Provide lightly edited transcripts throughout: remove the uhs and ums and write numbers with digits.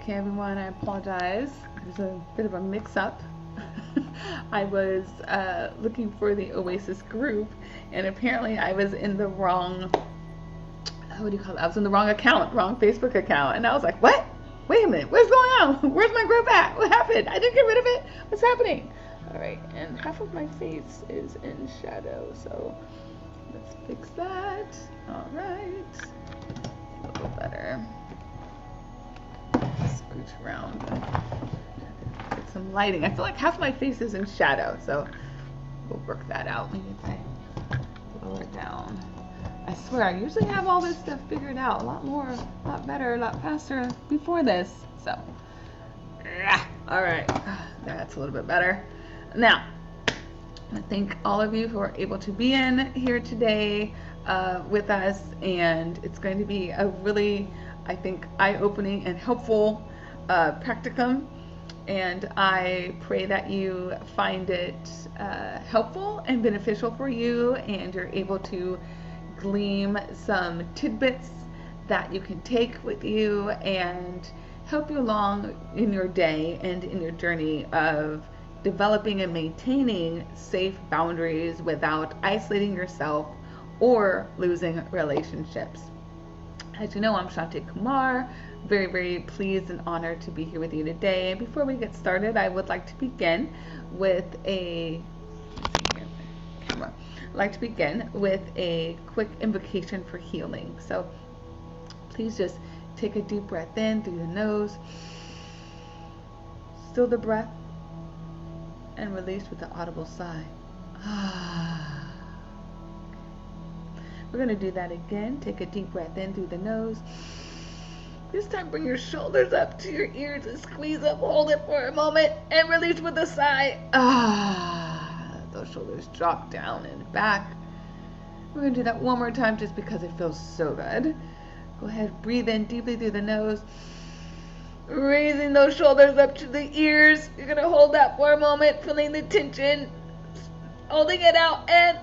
Okay, everyone, I apologize. There's a bit of a mix-up. I was looking for the OASIS group, and apparently I was in the wrong, what do you call it? I was in the wrong account, wrong Facebook account, and I was like, what? Wait a minute, what's going on? Where's my group at? What happened? I didn't get rid of it. What's happening? All right, and half of my face is in shadow, so let's fix that. All right, a little better. Scooch around and get some lighting. I feel like half my face is in shadow, so we'll work that out. Maybe if I lower it down. I swear, I usually have all this stuff figured out a lot more, a lot better, a lot faster before this. So, all right, that's a little bit better. Now, I thank all of you who are able to be in here today with us, and it's going to be a really, I think, eye-opening and helpful practicum, and I pray that you find it helpful and beneficial for you, and you're able to glean some tidbits that you can take with you and help you along in your day and in your journey of developing and maintaining safe boundaries without isolating yourself or losing relationships. As you know, I'm Shanti Kumar. Very, very pleased and honored to be here with you today. And before we get started, I would like to begin with a quick invocation for healing. So please just take a deep breath in through the nose, still the breath, and release with an audible sigh. We're going to do that again. Take a deep breath in through the nose. This time bring your shoulders up to your ears and squeeze up, hold it for a moment, and release with a sigh. Those shoulders drop down and back. We're going to do that one more time just because it feels so good. Go ahead, breathe in deeply through the nose. Raising those shoulders up to the ears. You're going to hold that for a moment, feeling the tension, holding it out, and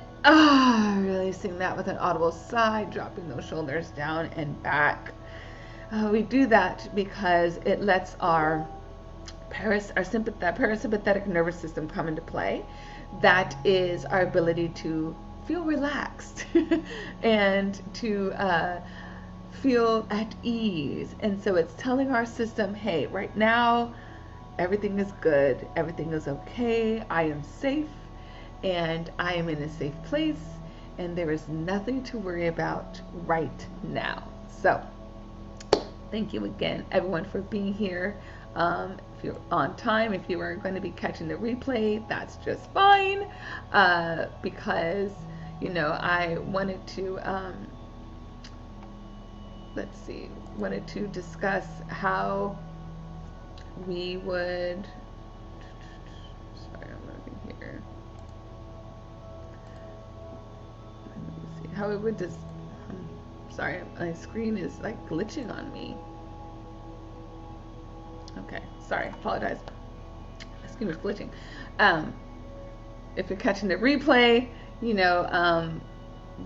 releasing that with an audible sigh, dropping those shoulders down and back. We do that because it lets our parasympathetic nervous system come into play. That is our ability to feel relaxed and to feel at ease. And so it's telling our system, hey, right now, everything is good, everything is okay, I am safe, and I am in a safe place, and there is nothing to worry about right now. So, thank you again, everyone, for being here. If you're on time, if you are going to be catching the replay, that's just fine, because, you know, I wanted to, wanted to discuss how we would, sorry, I'm looking here, let me see, how it would just, sorry, my screen is like glitching on me. Okay, sorry, apologize. My screen was glitching. If you're catching the replay, you know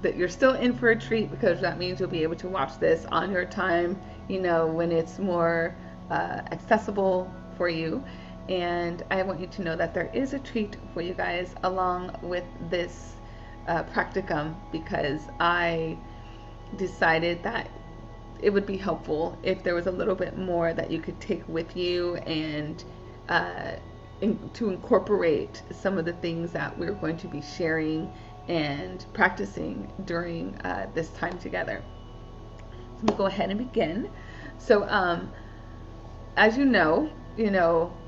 that you're still in for a treat, because that means you'll be able to watch this on your time, you know, when it's more accessible for you. And I want you to know that there is a treat for you guys along with this practicum, because I decided that it would be helpful if there was a little bit more that you could take with you, and to incorporate some of the things that we're going to be sharing and practicing during this time together. So we'll go ahead and begin. So as you know,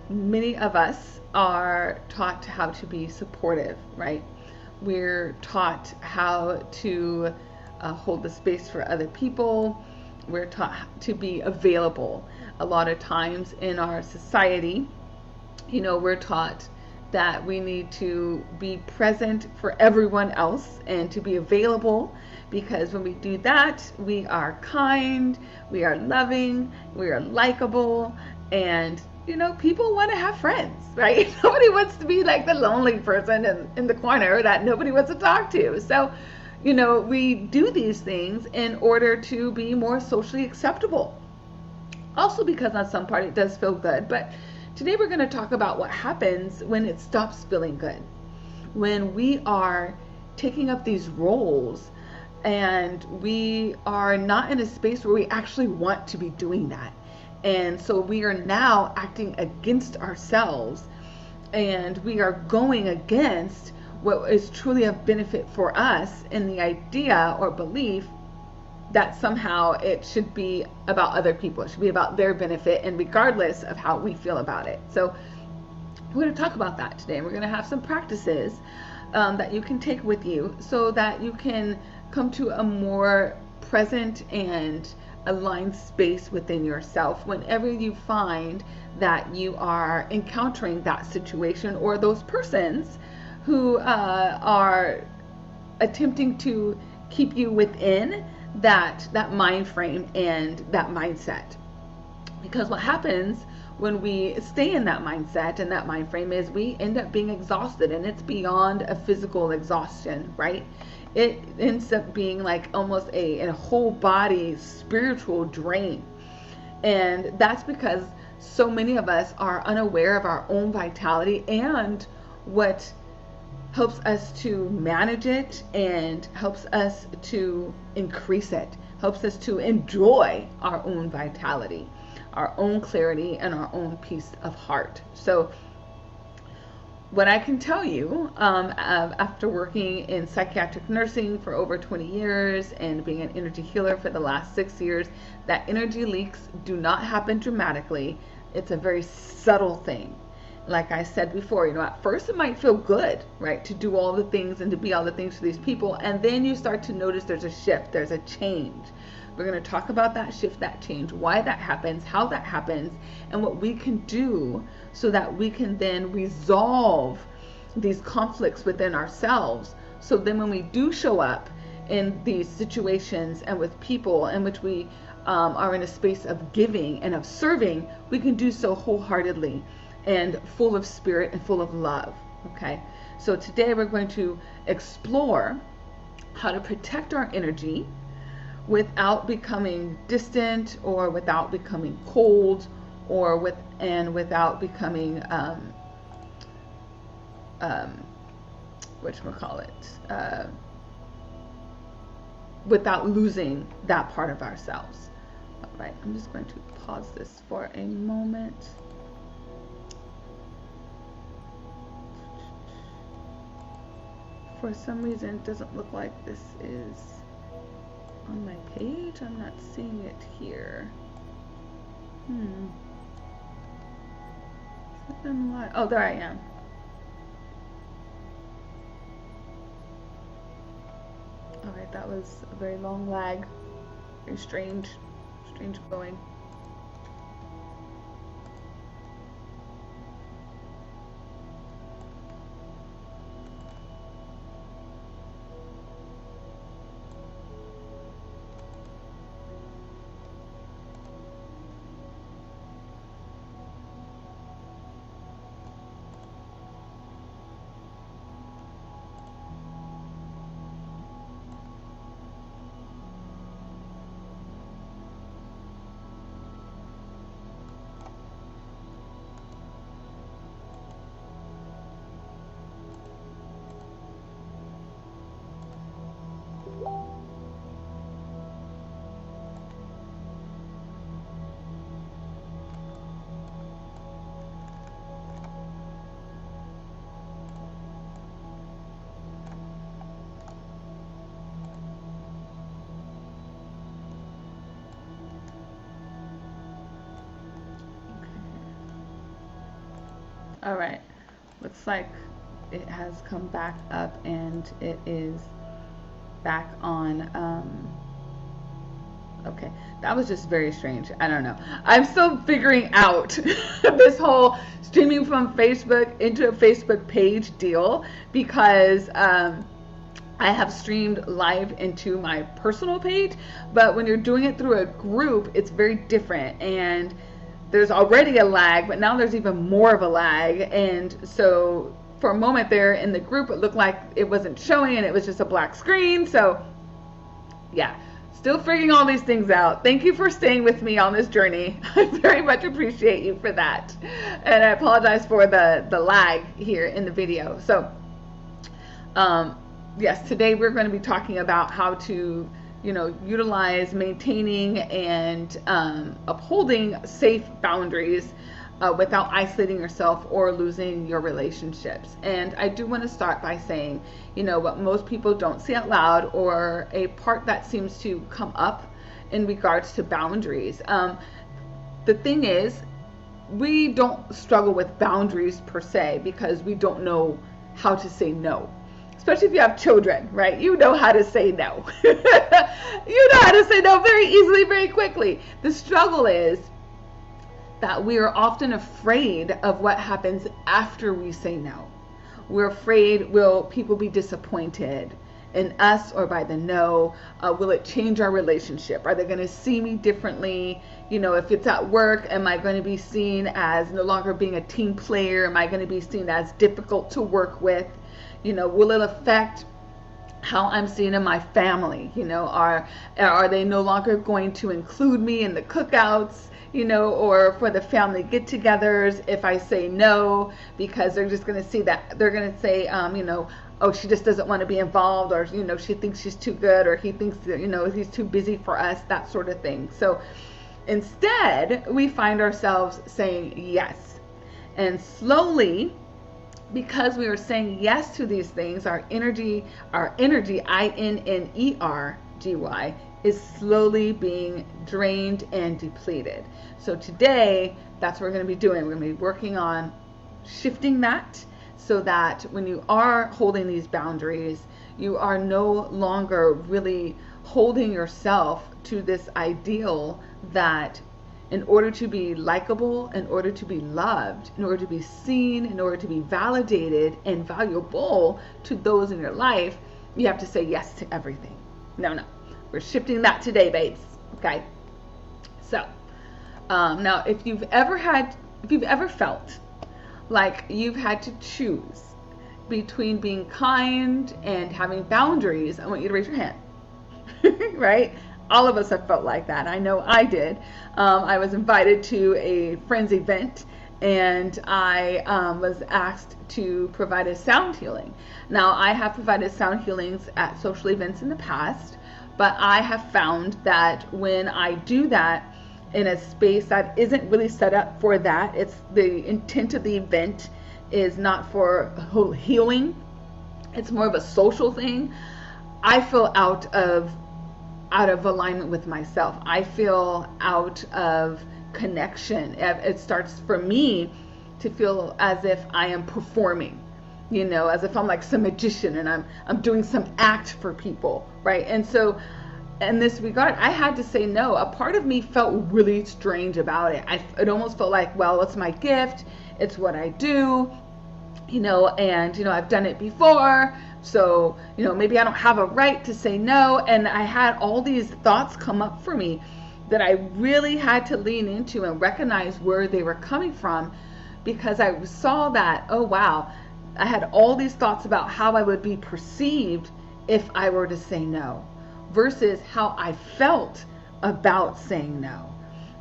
many of us are taught how to be supportive, right? We're taught how to hold the space for other people. We're taught to be available. A lot of times in our society, you know, we're taught that we need to be present for everyone else and to be available, because when we do that, we are kind, we are loving, we are likable, and, you know, people want to have friends, right? Nobody wants to be like the lonely person in the corner that nobody wants to talk to. So, you know, we do these things in order to be more socially acceptable. Also because on some part it does feel good. But today we're going to talk about what happens when it stops feeling good. When we are taking up these roles and we are not in a space where we actually want to be doing that. And so we are now acting against ourselves, and we are going against what is truly of benefit for us in the idea or belief that somehow it should be about other people. It should be about their benefit, and regardless of how we feel about it. So we're going to talk about that today. We're going to have some practices that you can take with you so that you can come to a more present and aligned space within yourself whenever you find that you are encountering that situation or those persons who are attempting to keep you within that mind frame and that mindset. Because what happens when we stay in that mindset and that mind frame is we end up being exhausted, and it's beyond a physical exhaustion, right? It ends up being like almost a whole body spiritual drain. And that's because so many of us are unaware of our own vitality and what helps us to manage it and helps us to increase it, helps us to enjoy our own vitality, our own clarity, and our own peace of heart. So what I can tell you, after working in psychiatric nursing for over 20 years and being an energy healer for the last 6 years, that energy leaks do not happen dramatically. It's a very subtle thing. Like I said before, at first it might feel good, right, to do all the things and to be all the things for these people, and then you start to notice there's a shift, there's a change. We're going to talk about that shift, that change, why that happens, how that happens, and what we can do so that we can then resolve these conflicts within ourselves. So then when we do show up in these situations and with people in which we are in a space of giving and of serving, we can do so wholeheartedly and full of spirit and full of love. Okay, so today we're going to explore how to protect our energy without becoming distant or without becoming cold or without becoming without losing that part of ourselves. All right, I'm just going to pause this for a moment. For some reason, it doesn't look like this is on my page. I'm not seeing it here. Oh, there I am. Alright, that was a very long lag. Very strange going. All right, looks like it has come back up and it is back on. Okay, that was just very strange. I don't know. I'm still figuring out this whole streaming from Facebook into a Facebook page deal because I have streamed live into my personal page, but when you're doing it through a group, it's very different, and there's already a lag, but now there's even more of a lag. And so for a moment there in the group, it looked like it wasn't showing and it was just a black screen. So yeah, Still figuring all these things out. Thank you for staying with me on this journey. I very much appreciate you for that. And I apologize for the lag here in the video. So, yes, today we're going to be talking about how to, utilize maintaining and upholding safe boundaries without isolating yourself or losing your relationships. And I do want to start by saying, what most people don't say out loud, or a part that seems to come up in regards to boundaries. The thing is, we don't struggle with boundaries per se because we don't know how to say no. Especially if you have children, right? You know how to say no. You know how to say no very easily, very quickly. The struggle is that we are often afraid of what happens after we say no. We're afraid, will people be disappointed in us or by the no? Will it change our relationship? Are they going to see me differently? If it's at work, am I going to be seen as no longer being a team player? Am I going to be seen as difficult to work with? Will it affect how I'm seen in my family? Are they no longer going to include me in the cookouts? Or for the family get-togethers if I say no, because they're just going to see that, they're going to say, oh, she just doesn't want to be involved, or, she thinks she's too good, or he thinks that, he's too busy for us, that sort of thing. So instead, we find ourselves saying yes. And slowly, because we are saying yes to these things, our energy, INNERGY, is slowly being drained and depleted. So today, that's what we're going to be doing. We're going to be working on shifting that so that when you are holding these boundaries, you are no longer really holding yourself to this ideal that in order to be likable, in order to be loved, in order to be seen, in order to be validated and valuable to those in your life, you have to say yes to everything. No. We're shifting that today, babes. Okay. So, now if you've ever felt like you've had to choose between being kind and having boundaries, I want you to raise your hand. Right? All of us have felt like that. I know I did. I was invited to a friend's event, and I was asked to provide a sound healing. Now, I have provided sound healings at social events in the past, but I have found that when I do that in a space that isn't really set up for that, it's the intent of the event is not for healing, it's more of a social thing, I feel out of alignment with myself. I feel out of connection. It starts for me to feel as if I am performing, as if I'm like some magician and I'm doing some act for people, right? And so in this regard, I had to say no. A part of me felt really strange about it. It almost felt like, well, it's my gift, it's what I do, and I've done it before, so maybe I don't have a right to say no. And I had all these thoughts come up for me that I really had to lean into and recognize where they were coming from, because I saw that, oh wow, I had all these thoughts about how I would be perceived if I were to say no versus how I felt about saying no,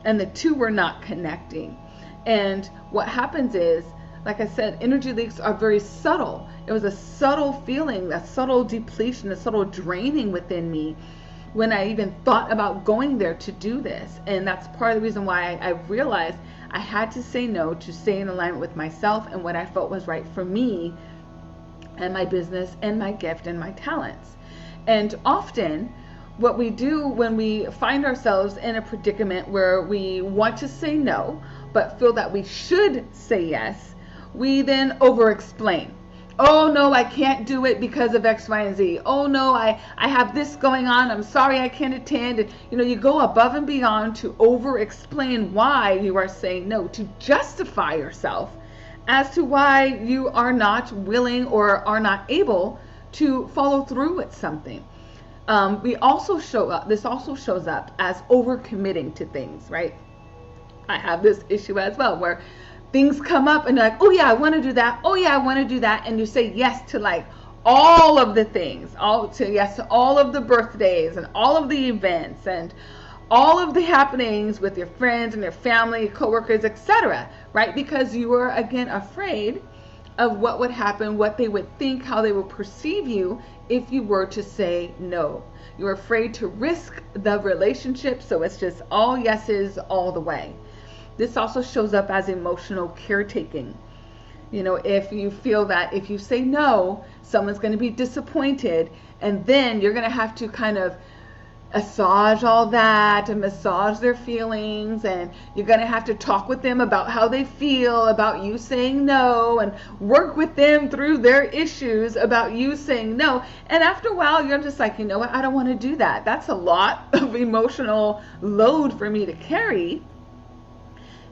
and the two were not connecting. And what happens is, like I said, energy leaks are very subtle. It was a subtle feeling, a subtle depletion, a subtle draining within me when I even thought about going there to do this. And that's part of the reason why I realized I had to say no to stay in alignment with myself and what I felt was right for me and my business and my gift and my talents. And often what we do when we find ourselves in a predicament where we want to say no but feel that we should say yes, we then over-explain. Oh no, I can't do it because of X, Y, and Z. Oh no, I have this going on. I'm sorry I can't attend. And, you go above and beyond to over-explain why you are saying no, to justify yourself as to why you are not willing or are not able to follow through with something. This also shows up as overcommitting to things, right? I have this issue as well where things come up and you're like, oh yeah, I want to do that. Oh yeah, I want to do that. And you say yes to like all of the things, yes, all of the birthdays and all of the events and all of the happenings with your friends and your family, coworkers, etc., right? Because you were, again, afraid of what would happen, what they would think, how they would perceive you if you were to say no. You're afraid to risk the relationship, so it's just all yeses all the way. This also shows up as emotional caretaking. You know, if you feel that if you say no, someone's going to be disappointed, and then you're going to have to kind of massage all that and massage their feelings, and you're going to have to talk with them about how they feel about you saying no and work with them through their issues about you saying no. And after a while, you're just like, you know what, I don't want to do that. That's a lot of emotional load for me to carry.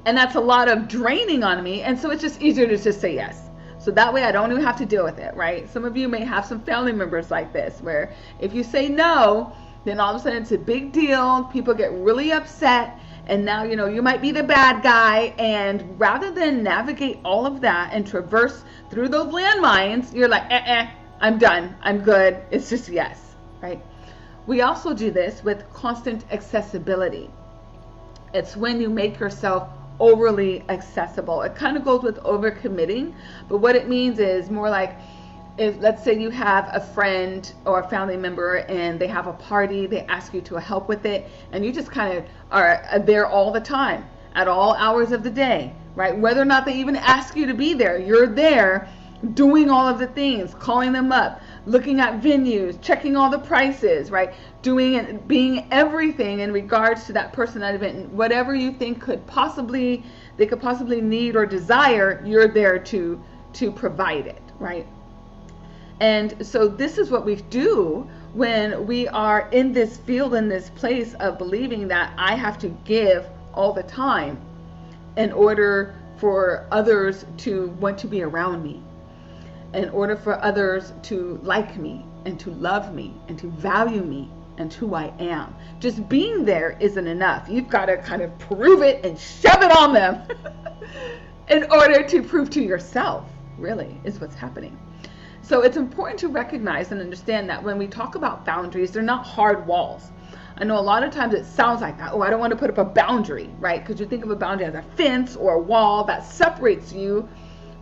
And that's a lot of draining on me. And so it's just easier to just say yes. So that way I don't even have to deal with it, right? Some of you may have some family members like this, where if you say no, then all of a sudden it's a big deal. People get really upset. And now, you know, you might be the bad guy. And rather than navigate all of that and traverse through those landmines, you're like, I'm done. I'm good. It's just yes, right? We also do this with constant accessibility. It's when you make yourself overly accessible. It kind of goes with overcommitting, but what it means is more like, if let's say you have a friend or a family member and they have a party, they ask you to help with it, and you just kind of are there all the time at all hours of the day, right? Whether or not they even ask you to be there, you're there doing all of the things, calling them up, looking at venues, checking all the prices, right? Doing and being everything in regards to that person, that event, whatever you think they could possibly need or desire, you're there to provide it, right? And so this is what we do when we are in this field, in this place of believing that I have to give all the time in order for others to want to be around me, in order for others to like me and to love me and to value me and who I am. Just being there isn't enough. You've got to kind of prove it and shove it on them in order to prove to yourself, really, is what's happening. So it's important to recognize and understand that when we talk about boundaries, they're not hard walls. I know a lot of times it sounds like that. Oh, I don't want to put up a boundary, right? Because you think of a boundary as a fence or a wall that separates you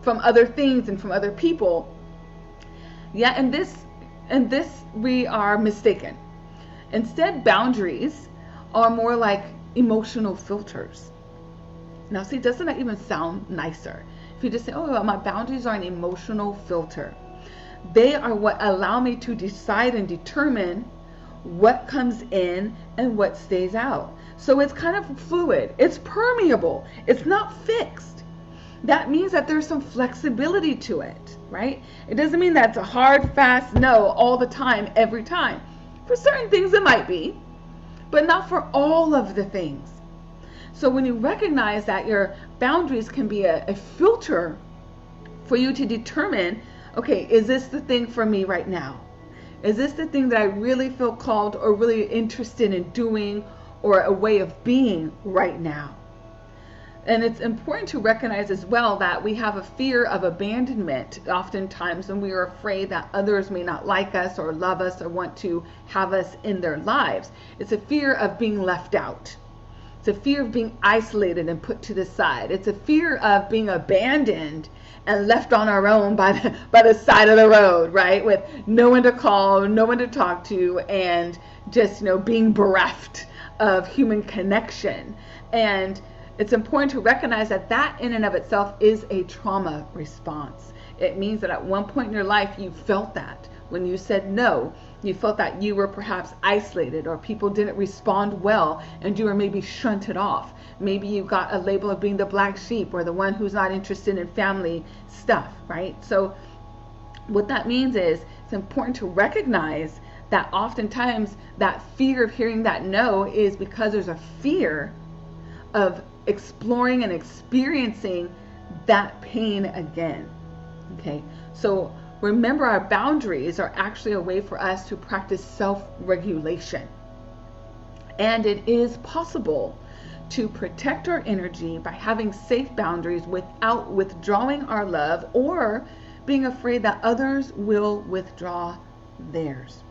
from other things and from other people. Yeah, and this we are mistaken. Instead, boundaries are more like emotional filters. Now, see, doesn't that even sound nicer? If you just say, oh, well, my boundaries are an emotional filter. They are what allow me to decide and determine what comes in and what stays out. So it's kind of fluid. It's permeable. It's not fixed. That means that there's some flexibility to it, right? It doesn't mean that's a hard, fast no all the time, every time. For certain things it might be, but not for all of the things. So when you recognize that your boundaries can be a filter for you to determine, okay, is this the thing for me right now? Is this the thing that I really feel called or really interested in doing, or a way of being right now? And it's important to recognize as well that we have a fear of abandonment oftentimes when we are afraid that others may not like us or love us or want to have us in their lives. It's a fear of being left out. It's a fear of being isolated and put to the side. It's a fear of being abandoned and left on our own by the side of the road, right? With no one to call, no one to talk to, and just, being bereft of human connection. And it's important to recognize that that in and of itself is a trauma response. It means that at one point in your life you felt that. When you said no, you felt that you were perhaps isolated, or people didn't respond well and you were maybe shunted off. Maybe you got a label of being the black sheep or the one who's not interested in family stuff, right? So what that means is it's important to recognize that oftentimes that fear of hearing that no is because there's a fear of exploring and experiencing that pain again. Okay, so remember, our boundaries are actually a way for us to practice self-regulation. And it is possible to protect our energy by having safe boundaries without withdrawing our love or being afraid that others will withdraw theirs.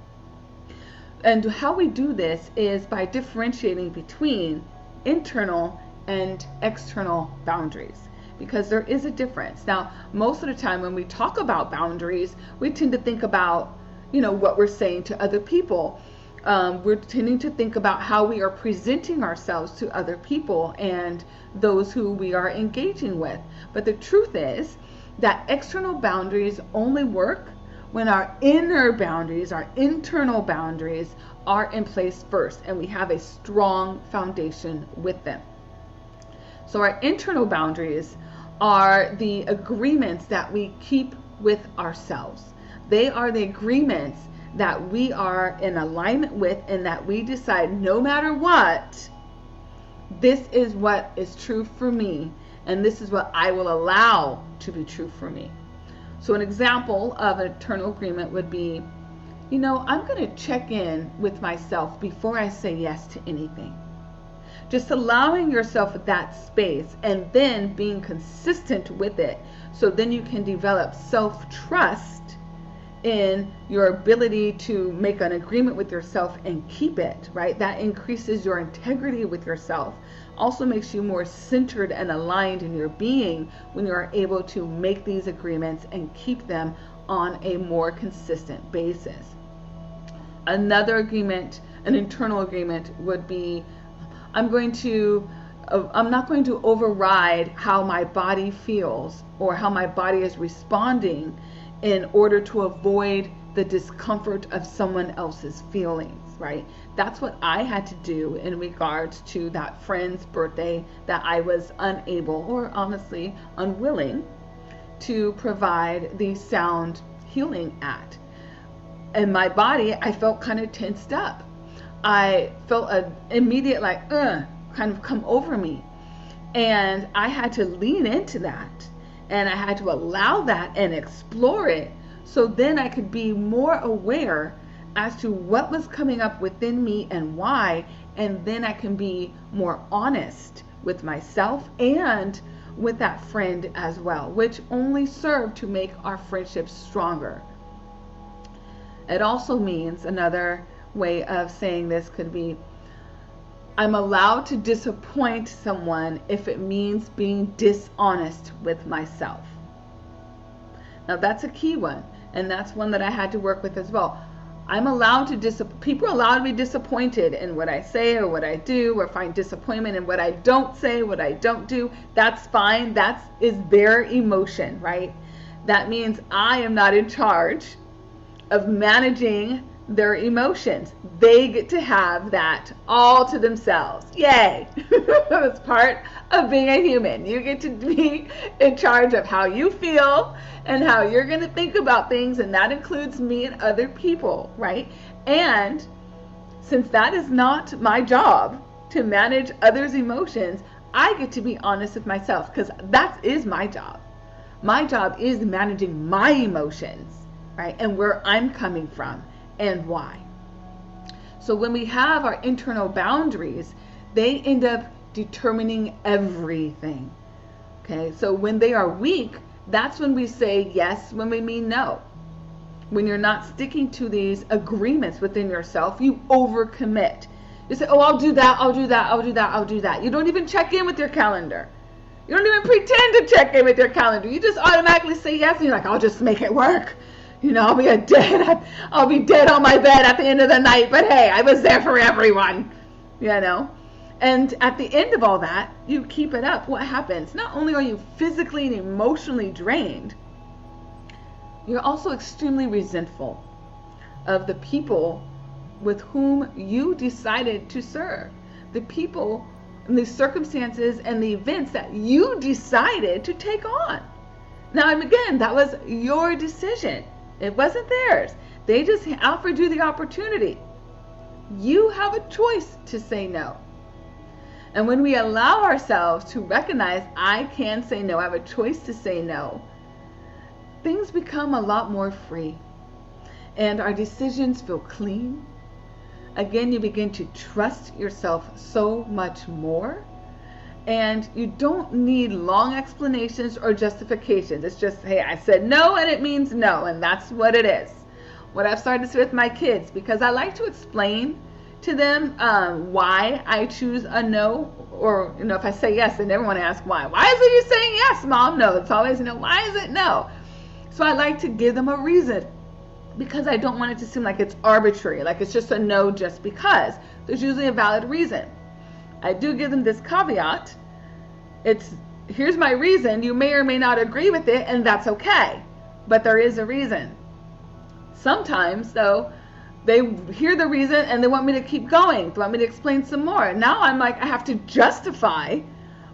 And how we do this is by differentiating between internal and external boundaries, because there is a difference. Now, most of the time when we talk about boundaries, we tend to think about, what we're saying to other people. We're tending to think about how we are presenting ourselves to other people and those who we are engaging with. But the truth is that external boundaries only work when our inner boundaries, our internal boundaries, are in place first and we have a strong foundation with them. So our internal boundaries are the agreements that we keep with ourselves. They are the agreements that we are in alignment with, and that we decide no matter what, this is what is true for me, and this is what I will allow to be true for me. So an example of an internal agreement would be, I'm going to check in with myself before I say yes to anything. Just allowing yourself that space and then being consistent with it, so then you can develop self-trust in your ability to make an agreement with yourself and keep it, right? That increases your integrity with yourself. Also makes you more centered and aligned in your being when you are able to make these agreements and keep them on a more consistent basis. Another agreement, an internal agreement, would be, I'm not going to override how my body feels or how my body is responding in order to avoid the discomfort of someone else's feelings, right? That's what I had to do in regards to that friend's birthday that I was unable, or honestly unwilling, to provide the sound healing at. And my body, I felt kind of tensed up. I felt an immediate kind of come over me. And I had to lean into that. And I had to allow that and explore it, so then I could be more aware as to what was coming up within me and why, and then I can be more honest with myself and with that friend as well, which only served to make our friendship stronger. It also means, another way of saying this could be, I'm allowed to disappoint someone if it means being dishonest with myself. Now that's a key one, and that's one that I had to work with as well. I'm allowed to people are allowed to be disappointed in what I say or what I do, or find disappointment in what I don't say, what I don't do. That's fine. That is their emotion, right? That means I am not in charge of managing their emotions. They get to have that all to themselves. Yay! That's part of being a human. You get to be in charge of how you feel and how you're going to think about things, and that includes me and other people, right? And since that is not my job to manage others' emotions, I get to be honest with myself, because that is my job. My job is managing my emotions, right? And where I'm coming from and why. So when we have our internal boundaries, they end up determining everything. Okay, so when they are weak, that's when we say yes when we mean no. When you're not sticking to these agreements within yourself, you overcommit. You say, oh, I'll do that, I'll do that, I'll do that, I'll do that. You don't even check in with your calendar. You don't even pretend to check in with your calendar. You just automatically say yes, and you're like, I'll just make it work. I'll be dead on my bed at the end of the night, but hey, I was there for everyone, And at the end of all that, you keep it up. What happens? Not only are you physically and emotionally drained, you're also extremely resentful of the people with whom you decided to serve, the people and the circumstances and the events that you decided to take on. Now, again, that was your decision. It wasn't theirs. They just offered you the opportunity. You have a choice to say no. And when we allow ourselves to recognize, I can say no, I have a choice to say no, things become a lot more free. And our decisions feel clean. Again, you begin to trust yourself so much more. And you don't need long explanations or justifications. It's just, hey, I said no and it means no, and that's what it is. What I've started to do with my kids, because I like to explain to them why I choose a no, or if I say yes, then everyone asks why. Why is it you saying yes, Mom? No, it's always why is it no? So I like to give them a reason, because I don't want it to seem like it's arbitrary, like it's just a no just because. There's usually a valid reason. I do give them this caveat. Here's my reason. You may or may not agree with it, and that's okay. But there is a reason. Sometimes, though, they hear the reason and they want me to keep going. They want me to explain some more. Now I'm like, I have to justify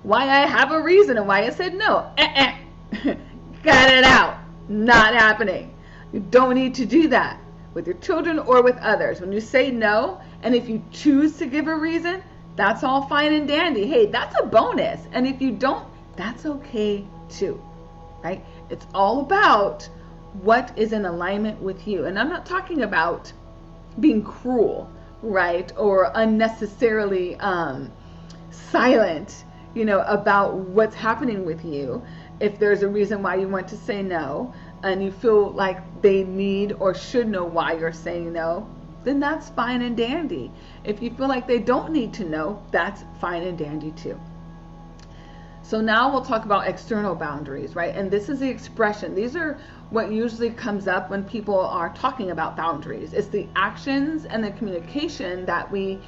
why I have a reason and why I said no. Got it out. Not happening. You don't need to do that with your children or with others. When you say no, and if you choose to give a reason, that's all fine and dandy. Hey, that's a bonus. And if you don't, that's okay too, right? It's all about what is in alignment with you. And I'm not talking about being cruel, right? Or unnecessarily silent, about what's happening with you. If there's a reason why you want to say no, and you feel like they need or should know why you're saying no, then that's fine and dandy. If you feel like they don't need to know, that's fine and dandy too. So now we'll talk about external boundaries, right? And this is the expression. These are what usually comes up when people are talking about boundaries. It's the actions and the communication that we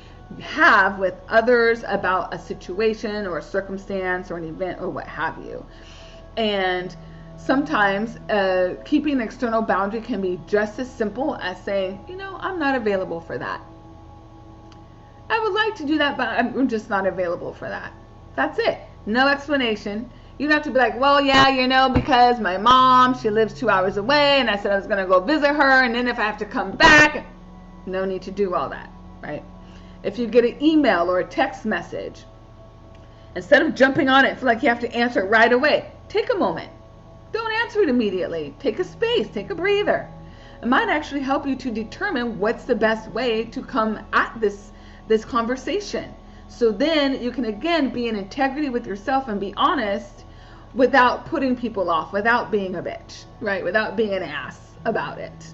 have with others about a situation or a circumstance or an event or what have you. And sometimes keeping an external boundary can be just as simple as saying, I'm not available for that. I would like to do that, but I'm just not available for that. That's it. No explanation. You don't have to be like, well, yeah, because my mom, she lives 2 hours away, and I said I was going to go visit her, and then if I have to come back, no need to do all that, right? If you get an email or a text message, instead of jumping on it, feel like you have to answer it right away, take a moment. Don't answer it immediately. Take a space, take a breather. It might actually help you to determine what's the best way to come at this conversation. So then you can again be in integrity with yourself and be honest without putting people off, without being a bitch, right? Without being an ass about it.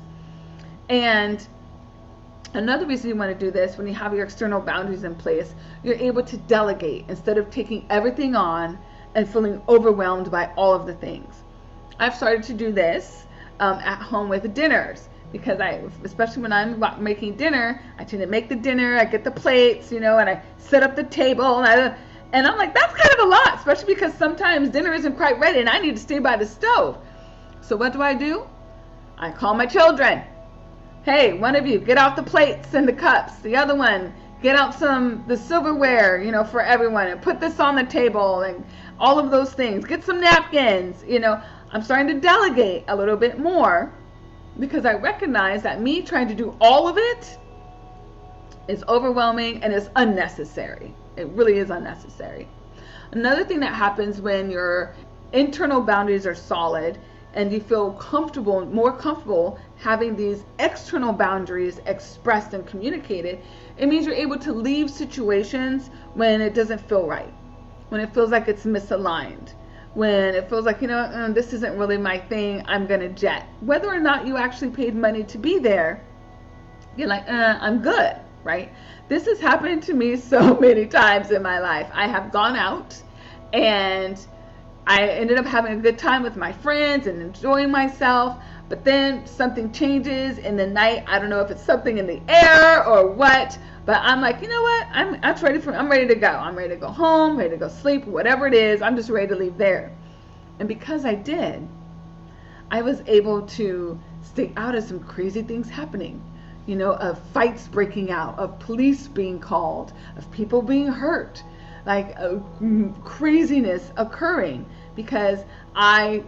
And another reason you want to do this, when you have your external boundaries in place, you're able to delegate instead of taking everything on and feeling overwhelmed by all of the things. I've started to do this at home with dinners, because especially when I'm making dinner, I tend to make the dinner, I get the plates, and I set up the table, and I'm like, that's kind of a lot, especially because sometimes dinner isn't quite ready and I need to stay by the stove. So what do? I call my children. Hey, one of you, get out the plates and the cups. The other one, get out the silverware, for everyone, and put this on the table, and all of those things. Get some napkins, I'm starting to delegate a little bit more, because I recognize that me trying to do all of it is overwhelming and is unnecessary. It really is unnecessary. Another thing that happens when your internal boundaries are solid and you feel more comfortable having these external boundaries expressed and communicated, it means you're able to leave situations when it doesn't feel right, when it feels like it's misaligned, when it feels like, this isn't really my thing, I'm going to jet. Whether or not you actually paid money to be there, you're like, I'm good, right? This has happened to me so many times in my life. I have gone out and I ended up having a good time with my friends and enjoying myself, but then something changes in the night. I don't know if it's something in the air or what, but I'm like, you know what? I'm ready to go. I'm ready to go home, ready to go sleep, whatever it is. I'm just ready to leave there. And because I did, I was able to stay out of some crazy things happening, of fights breaking out, of police being called, of people being hurt, like craziness occurring, because I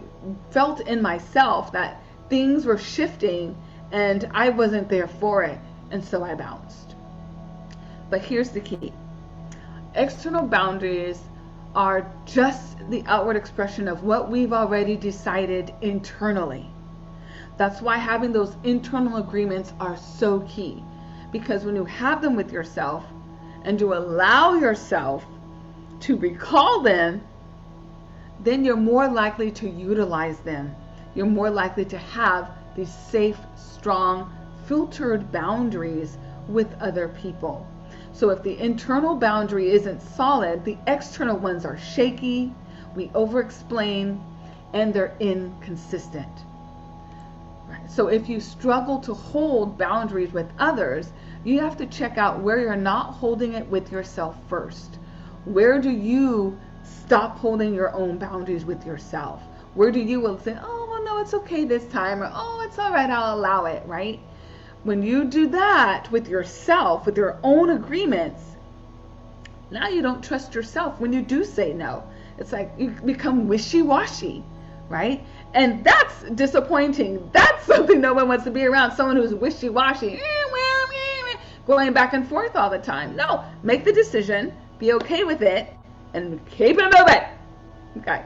felt in myself that things were shifting and I wasn't there for it, and so I bounced. But here's the key. External boundaries are just the outward expression of what we've already decided internally. That's why having those internal agreements are so key, because when you have them with yourself and you allow yourself to recall them, then you're more likely to utilize them. You're more likely to have these safe, strong, filtered boundaries with other people. So if the internal boundary isn't solid, the external ones are shaky, we over-explain, and they're inconsistent. Right? So if you struggle to hold boundaries with others, you have to check out where you're not holding it with yourself first. Where do you stop holding your own boundaries with yourself? Where do you will say, oh, well, no, it's okay this time, or oh, it's all right, I'll allow it, right? When you do that with yourself, with your own agreements, now you don't trust yourself when you do say no. It's like you become wishy-washy, right? And that's disappointing. That's something no one wants to be around, someone who's wishy-washy, going back and forth all the time. No, make the decision, be okay with it, and keep it moving. Okay.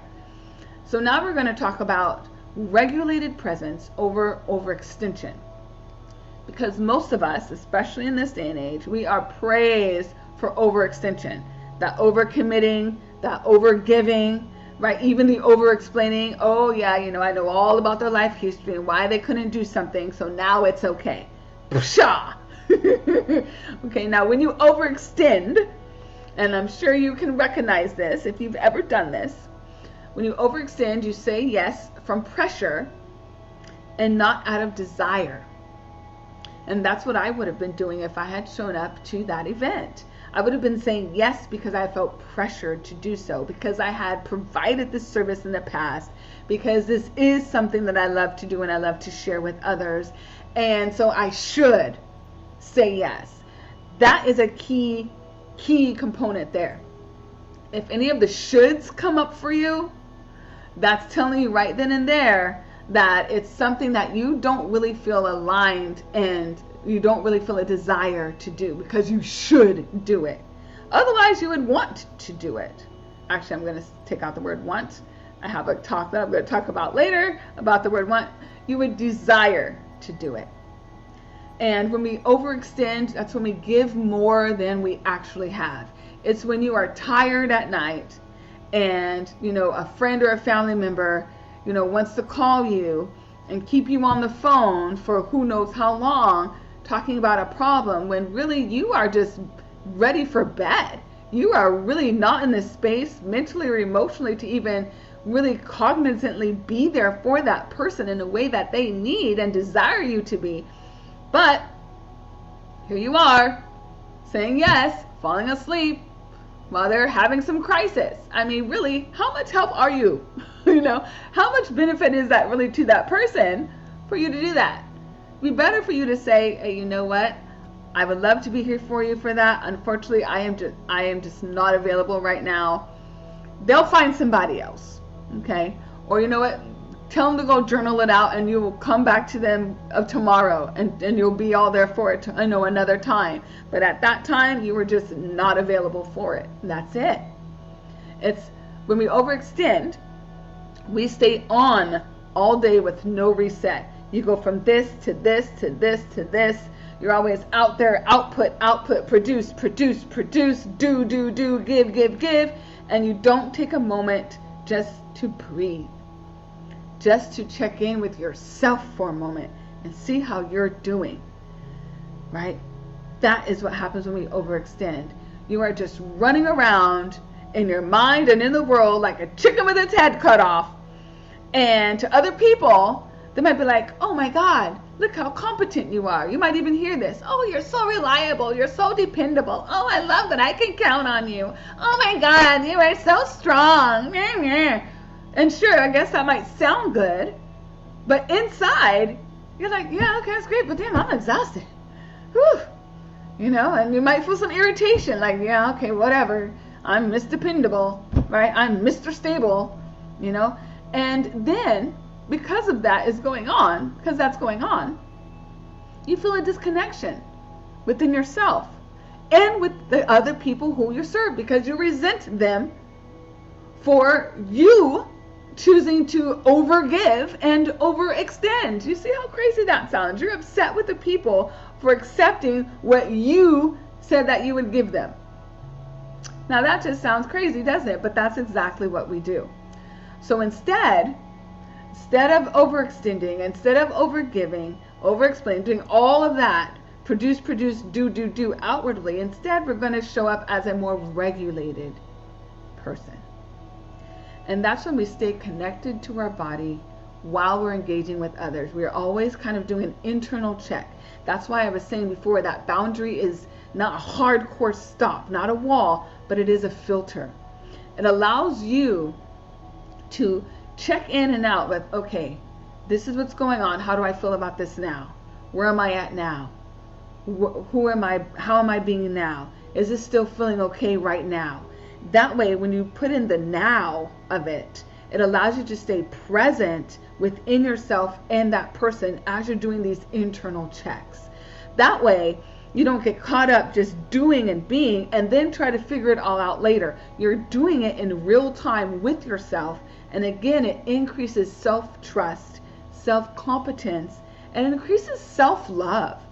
So now we're going to talk about regulated presence over overextension. Because most of us, especially in this day and age, we are praised for overextension. That overcommitting, that overgiving, right? Even the over-explaining. Oh yeah, you know, I know all about their life history and why they couldn't do something, so now it's okay. Pshaw! Okay, now when you overextend, and I'm sure you can recognize this if you've ever done this, when you overextend, you say yes from pressure and not out of desire. And that's what I would have been doing if I had shown up to that event. I would have been saying yes because I felt pressured to do so, because I had provided this service in the past, because this is something that I love to do and I love to share with others. And so I should say yes. That is a key component there. If any of the shoulds come up for you, that's telling you right then and there that it's something that you don't really feel aligned and you don't really feel a desire to do, because you should do it. Otherwise, you would want to do it. Actually, I'm going to take out the word want. I have a talk that I'm going to talk about later about the word want. You would desire to do it. And when we overextend, that's when we give more than we actually have. It's when you are tired at night and, you know, a friend or a family member, you know, wants to call you and keep you on the phone for who knows how long, talking about a problem, when really you are just ready for bed. You are really not in this space mentally or emotionally to even really cognizantly be there for that person in a way that they need and desire you to be. But here you are saying yes, falling asleep while they're having some crisis. I mean, really, how much help are you? You know, how much benefit is that really to that person for you to do that? It'd be better for you to say, hey, you know what? I would love to be here for you for that. Unfortunately, I am just not available right now. They'll find somebody else, okay? Or you know what? Tell them to go journal it out, and you will come back to them tomorrow, and you'll be all there for it, I know, another time. But at that time, you were just not available for it. That's it. It's when we overextend, we stay on all day with no reset. You go from this to this to this to this. You're always out there, output, produce, do, give, and you don't take a moment just to breathe. Just to check in with yourself for a moment and see how you're doing, right? That is what happens when we overextend. You are just running around in your mind and in the world like a chicken with its head cut off. And to other people, they might be like, oh my God, look how competent you are. You might even hear this. Oh, you're so reliable. You're so dependable. Oh, I love that I can count on you. Oh my God, you are so strong. And sure, I guess that might sound good, but inside, you're like, yeah, okay, that's great, but damn, I'm exhausted. Whew. You know, and you might feel some irritation, like, yeah, okay, whatever. I'm Miss Dependable, right? I'm Mr. Stable, you know? And then, because of that is going on, because that's going on, you feel a disconnection within yourself and with the other people who you serve, because you resent them for you choosing to overgive and overextend. You see how crazy that sounds? You're upset with the people for accepting what you said that you would give them. Now that just sounds crazy, doesn't it? But that's exactly what we do. So instead of overextending, instead of overgiving, overexplaining, doing all of that, produce, do outwardly, instead we're going to show up as a more regulated person. And that's when we stay connected to our body while we're engaging with others. We're always kind of doing an internal check. That's why I was saying before that boundary is not a hardcore stop, not a wall, but it is a filter. It allows you to check in and out with, okay, this is what's going on. How do I feel about this now? Where am I at now? Who am I? How am I being now? Is this still feeling okay right now? That way, when you put in the now of it, it allows you to stay present within yourself and that person as you're doing these internal checks. That way, you don't get caught up just doing and being and then try to figure it all out later. You're doing it in real time with yourself. And again, it increases self-trust, self-competence, and it increases self-love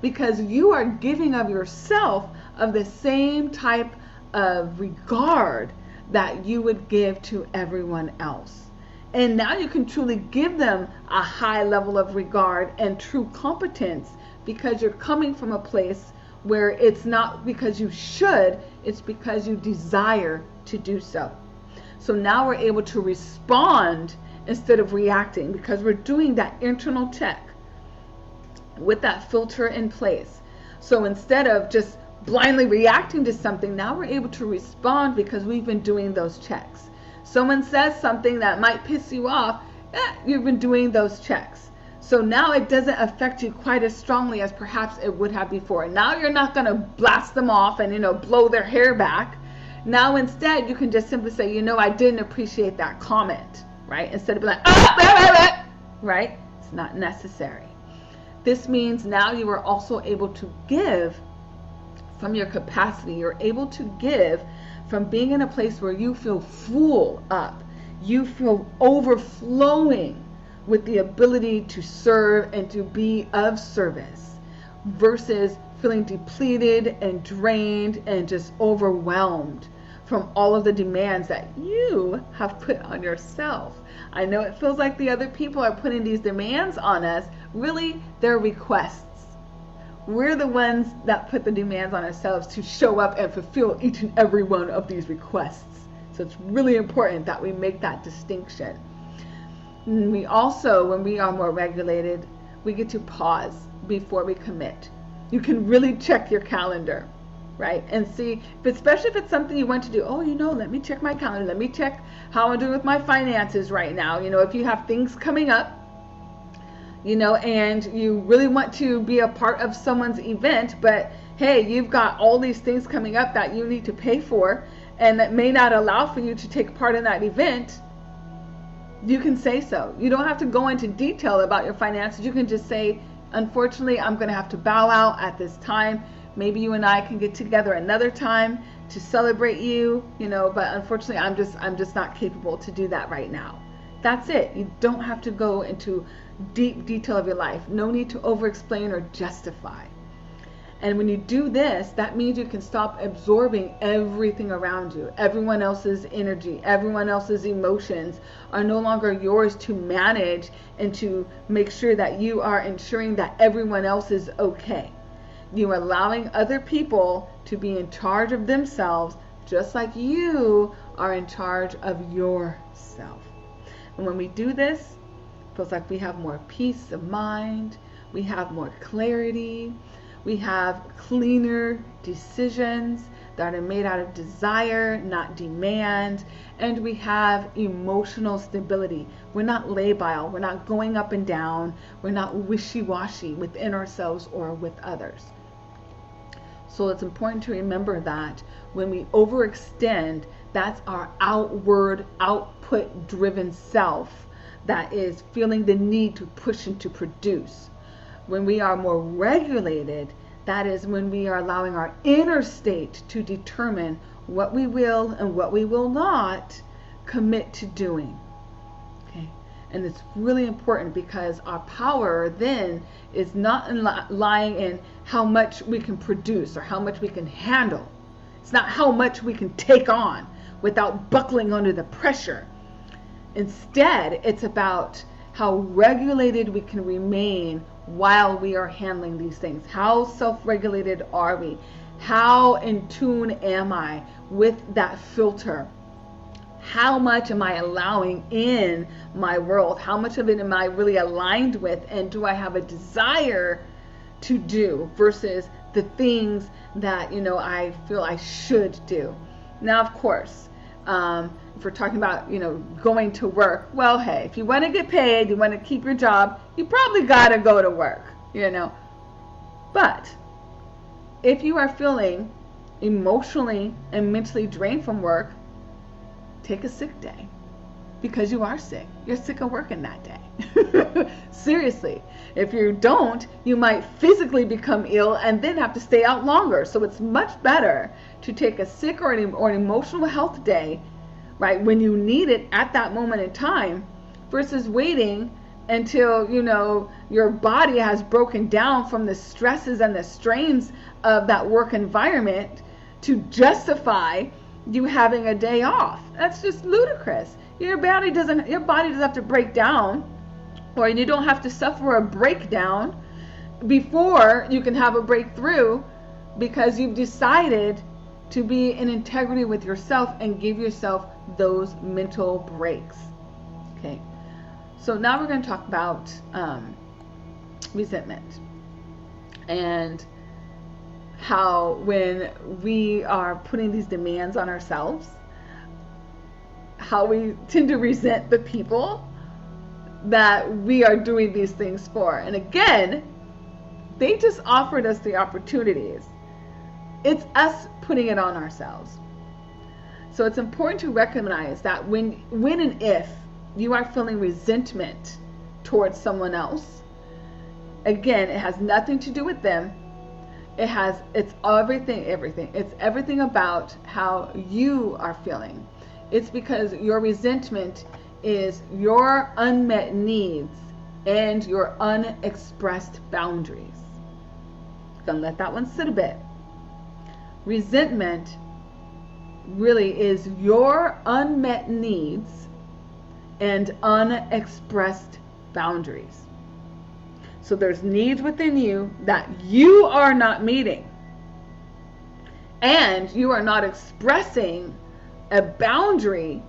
because you are giving of yourself of the same type of regard that you would give to everyone else. And now you can truly give them a high level of regard and true competence because you're coming from a place where it's not because you should, it's because you desire to do so. So now we're able to respond instead of reacting because we're doing that internal check with that filter in place. So instead of just blindly reacting to something, now we're able to respond because we've been doing those checks. Someone says something that might piss you off, you've been doing those checks. So now it doesn't affect you quite as strongly as perhaps it would have before. Now you're not going to blast them off and, blow their hair back. Now instead you can just simply say, I didn't appreciate that comment, right? Instead of being like, right? It's not necessary. This means now you are also able to give from your capacity. You're able to give from being in a place where you feel full up. You feel overflowing with the ability to serve and to be of service versus feeling depleted and drained and just overwhelmed from all of the demands that you have put on yourself. I know it feels like the other people are putting these demands on us. Really, they're requests. We're the ones that put the demands on ourselves to show up and fulfill each and every one of these requests. So it's really important that we make that distinction. And we also, when we are more regulated, we get to pause before we commit. You can really check your calendar, right? And see, especially if it's something you want to do, let me check my calendar. Let me check how I'm doing with my finances right now. If you have things coming up, and you really want to be a part of someone's event, but hey, you've got all these things coming up that you need to pay for and that may not allow for you to take part in that event, you can say so. You don't have to go into detail about your finances. You can just say, unfortunately, I'm going to have to bow out at this time. Maybe you and I can get together another time to celebrate you, but unfortunately, I'm just not capable to do that right now. That's it. You don't have to go into deep detail of your life. No need to over-explain or justify. And when you do this, that means you can stop absorbing everything around you. Everyone else's energy, everyone else's emotions are no longer yours to manage and to make sure that you are ensuring that everyone else is okay. You are allowing other people to be in charge of themselves just like you are in charge of yourself. And when we do this, it feels like we have more peace of mind, we have more clarity, we have cleaner decisions that are made out of desire, not demand, and we have emotional stability. We're not labile, we're not going up and down, we're not wishy-washy within ourselves or with others. So it's important to remember that when we overextend, that's our outward, output-driven self that is feeling the need to push and to produce. When we are more regulated, that is when we are allowing our inner state to determine what we will and what we will not commit to doing. Okay? And it's really important because our power then is not lying in how much we can produce or how much we can handle. It's not how much we can take on without buckling under the pressure. Instead, it's about how regulated we can remain while we are handling these things. How self-regulated are we? How in tune am I with that filter? How much am I allowing in my world? How much of it am I really aligned with? And do I have a desire to do versus the things that, you know, I feel I should do? Now, of course, if we're talking about, you know, going to work, well, hey, if you want to get paid, you want to keep your job, you probably got to go to work, you know. But if you are feeling emotionally and mentally drained from work, take a sick day, because you are sick. You're sick of working that day. Seriously. If you don't, you might physically become ill and then have to stay out longer. So it's much better to take a sick or an emotional health day, right, when you need it at that moment in time, versus waiting until, you know, your body has broken down from the stresses and the strains of that work environment to justify you having a day off. That's just ludicrous. Your body doesn't have to break down, or you don't have to suffer a breakdown before you can have a breakthrough, because you've decided to be in integrity with yourself and give yourself those mental breaks. Okay, so now we're going to talk about resentment, and how when we are putting these demands on ourselves, how we tend to resent the people that we are doing these things for. And again, they just offered us the opportunities. It's us putting it on ourselves. So it's important to recognize that when and if you are feeling resentment towards someone else, again, it has nothing to do with them. It's everything. It's everything about how you are feeling. It's because your resentment is your unmet needs and your unexpressed boundaries. Gonna let that one sit a bit. Resentment really is your unmet needs and unexpressed boundaries. So there's needs within you that you are not meeting, and you are not expressing a boundary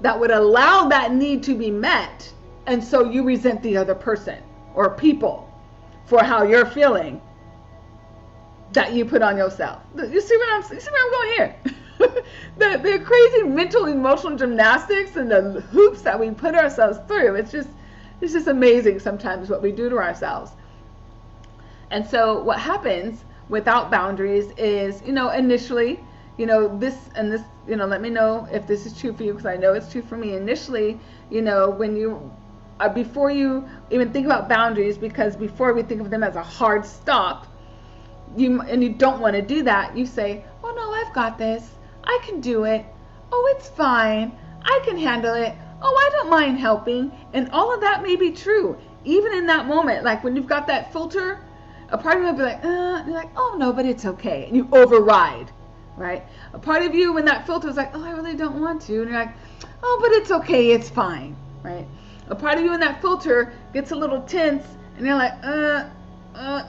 that would allow that need to be met, and so you resent the other person or people for how you're feeling that you put on yourself. You see where I'm going here? the crazy mental emotional gymnastics and the hoops that we put ourselves through. It's just amazing sometimes what we do to ourselves. And so what happens without boundaries is, you know, initially, you know, this, you know, let me know if this is true for you, because I know it's true for me. Initially, you know, when you, before you even think about boundaries, because before we think of them as a hard stop, you don't want to do that, you say, oh no, I've got this. I can do it. Oh, it's fine. I can handle it. Oh, I don't mind helping. And all of that may be true. Even in that moment, like when you've got that filter, a part of you will be like, you're like, oh no, but it's okay. And you override, right? A part of you, when that filter is like, oh, I really don't want to. And you're like, oh, but it's okay. It's fine, right? A part of you in that filter gets a little tense, and you're like,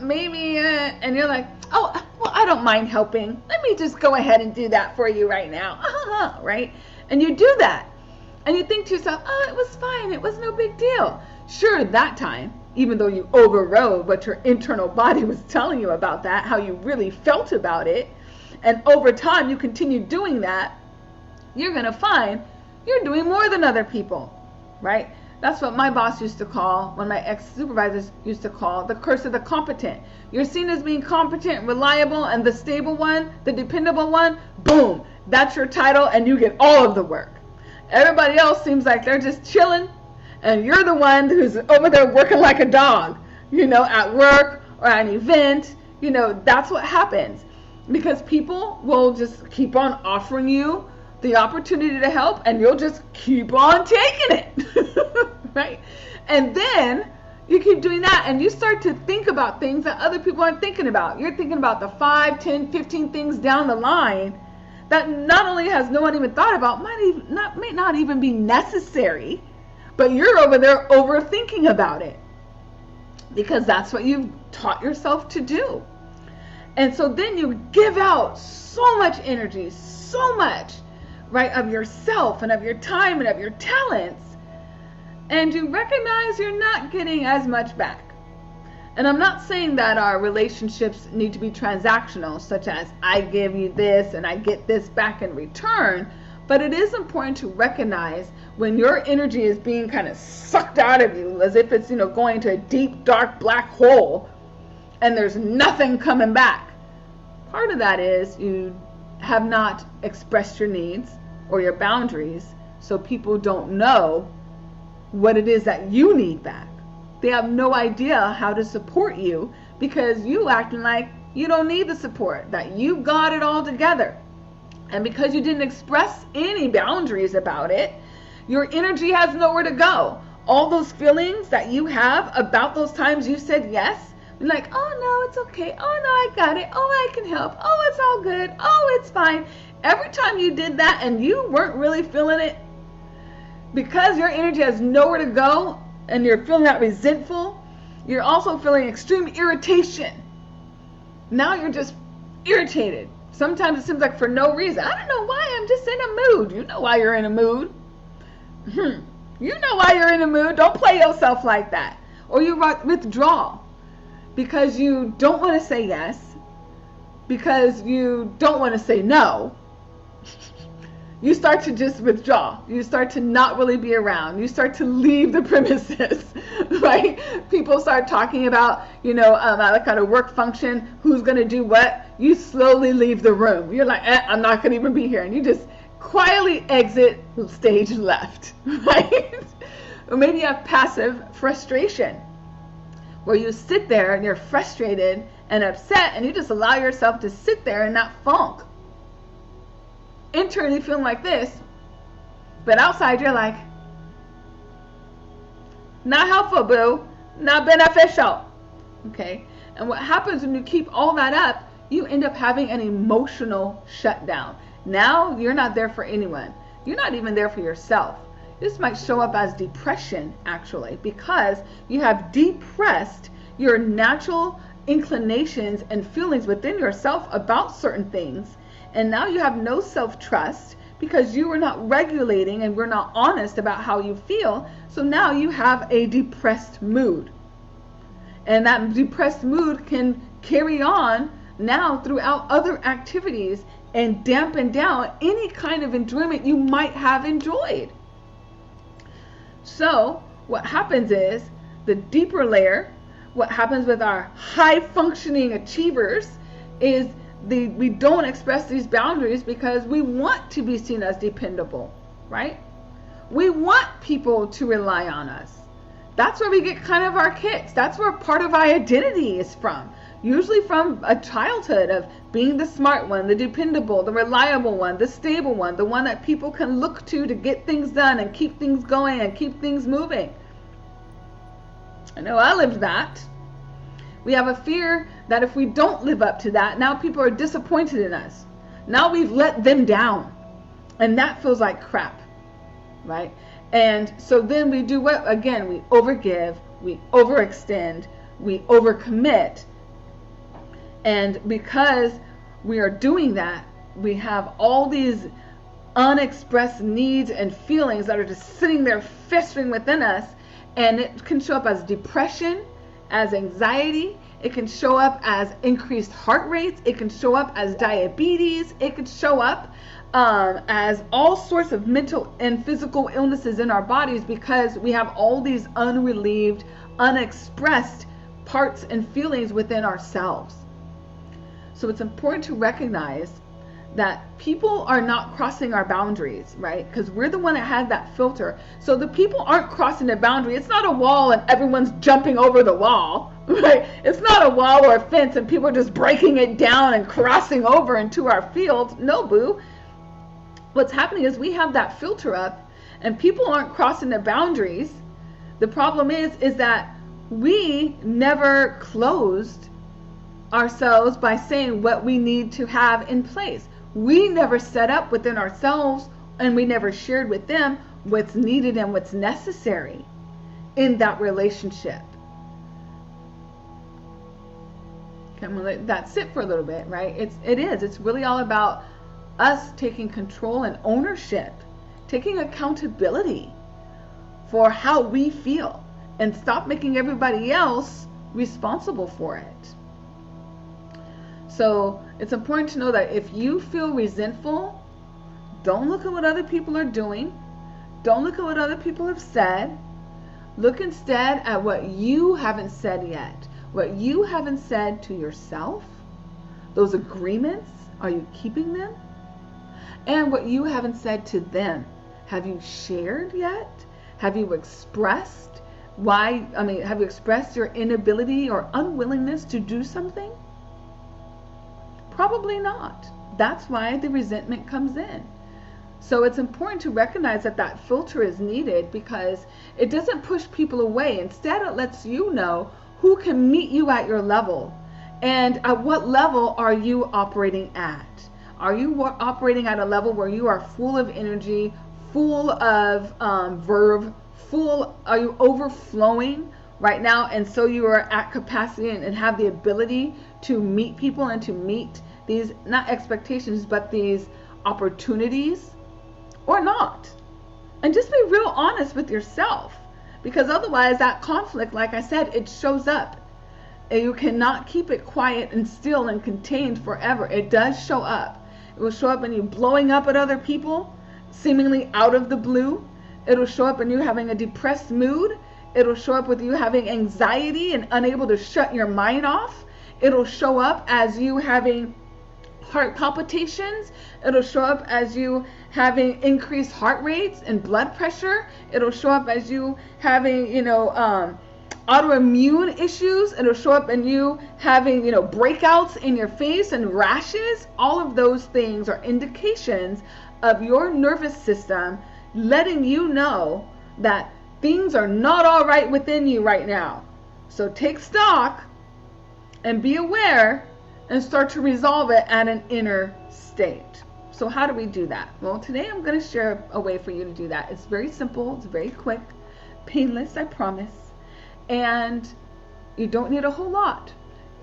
maybe, and you're like, oh, well, I don't mind helping. Let me just go ahead and do that for you right now, right? And you do that. And you think to yourself, oh, it was fine. It was no big deal. Sure, that time, even though you overrode what your internal body was telling you about that, how you really felt about it, and over time you continue doing that, you're going to find you're doing more than other people, right? That's what my boss used to call, one of my ex-supervisors used to call, the curse of the competent. You're seen as being competent, reliable, and the stable one, the dependable one, boom, that's your title, and you get all of the work. Everybody else seems like they're just chilling, and you're the one who's over there working like a dog, you know, at work or at an event. You know, that's what happens, because people will just keep on offering you the opportunity to help, and you'll just keep on taking it, right? And then You keep doing that, and you start to think about things that other people aren't thinking about. You're thinking about the 5, 10, 15 things down the line that not only has no one even thought about, may not even be necessary, but you're over there overthinking about it because that's what you've taught yourself to do. And so then you give out so much energy, so much, right, of yourself and of your time and of your talents, and you recognize you're not getting as much back. And I'm not saying that our relationships need to be transactional, such as I give you this and I get this back in return, but it is important to recognize when your energy is being kind of sucked out of you as if it's, going to a deep, dark, black hole and there's nothing coming back. Part of that is you have not expressed your needs or your boundaries, so people don't know what it is that you need back. They have no idea how to support you because you acting like you don't need the support, that you got it all together. And because you didn't express any boundaries about it, your energy has nowhere to go. All those feelings that you have about those times you said yes, you're like, oh no, it's okay. Oh no, I got it. Oh, I can help. Oh, it's all good. Oh, it's fine. Every time you did that and you weren't really feeling it, because your energy has nowhere to go and you're feeling that resentful, you're also feeling extreme irritation. Now you're just irritated. Sometimes it seems like for no reason. I don't know why, I'm just in a mood. You know why you're in a mood. You know why you're in a mood. Don't play yourself like that. Or you withdraw because you don't want to say yes, because you don't want to say no. You start to just withdraw. You start to not really be around. You start to leave the premises, right? People start talking about, that kind of work function, who's going to do what. You slowly leave the room. You're like, I'm not going to even be here. And you just quietly exit stage left, right? Or maybe you have passive frustration, where you sit there and you're frustrated and upset and you just allow yourself to sit there in that funk. Internally feeling like this, but outside you're like, not helpful, boo, not beneficial. Okay? And what happens when you keep all that up, you end up having an emotional shutdown. Now you're not there for anyone. You're not even there for yourself. This might show up as depression, actually, because you have depressed your natural inclinations and feelings within yourself about certain things. And now you have no self-trust because you were not regulating and were not honest about how you feel. So now you have a depressed mood. And that depressed mood can carry on now throughout other activities and dampen down any kind of enjoyment you might have enjoyed. So what happens is, the deeper layer, what happens with our high-functioning achievers is we don't express these boundaries because we want to be seen as dependable, right? We want people to rely on us. That's where we get kind of our kicks. That's where part of our identity is from. Usually from a childhood of being the smart one, the dependable, the reliable one, the stable one, the one that people can look to get things done and keep things going and keep things moving. I know I lived that. We have a fear that if we don't live up to that, now people are disappointed in us. Now we've let them down. And that feels like crap, right? And so then we do what? Again, we overgive, we overextend, we overcommit. And because we are doing that, we have all these unexpressed needs and feelings that are just sitting there festering within us. And it can show up as depression, as anxiety. It can show up as increased heart rates. It can show up as diabetes. It can show up as all sorts of mental and physical illnesses in our bodies because we have all these unrelieved, unexpressed parts and feelings within ourselves. So it's important to recognize that people are not crossing our boundaries, right? Because we're the one that had that filter. So the people aren't crossing the boundary. It's not a wall and everyone's jumping over the wall, right? It's not a wall or a fence and people are just breaking it down and crossing over into our field. No, boo. What's happening is we have that filter up and people aren't crossing the boundaries. The problem is that we never closed ourselves by saying what we need to have in place. We never set up within ourselves, and we never shared with them what's needed and what's necessary in that relationship. Okay, I'm gonna let that sit for a little bit, right? It's really all about us taking control and ownership, taking accountability for how we feel, and stop making everybody else responsible for it. So it's important to know that if you feel resentful, don't look at what other people are doing. Don't look at what other people have said. Look instead at what you haven't said yet. What you haven't said to yourself. Those agreements, are you keeping them? And what you haven't said to them. Have you shared yet? Have you expressed have you expressed your inability or unwillingness to do something? Probably not. That's why the resentment comes in. So it's important to recognize that that filter is needed, because it doesn't push people away. Instead, it lets you know who can meet you at your level, and at what level are you operating at. Are you operating at a level where you are full of energy, full of verve, are you overflowing right now, and so you are at capacity and have the ability to meet people and to meet these, not expectations, but these opportunities, or not? And just be real honest with yourself, because otherwise that conflict, like I said, it shows up. And you cannot keep it quiet and still and contained forever. It does show up. It will show up in you blowing up at other people, seemingly out of the blue. It'll show up in you having a depressed mood. It'll show up with you having anxiety and unable to shut your mind off. It'll show up as you having heart palpitations. It'll show up as you having increased heart rates and blood pressure. It'll show up as you having, autoimmune issues. It'll show up in you having, breakouts in your face and rashes. All of those things are indications of your nervous system letting you know that things are not all right within you right now. So take stock and be aware and start to resolve it at an inner state. So how do we do that? Well, today I'm going to share a way for you to do that. It's very simple. It's very quick, painless, I promise. And you don't need a whole lot.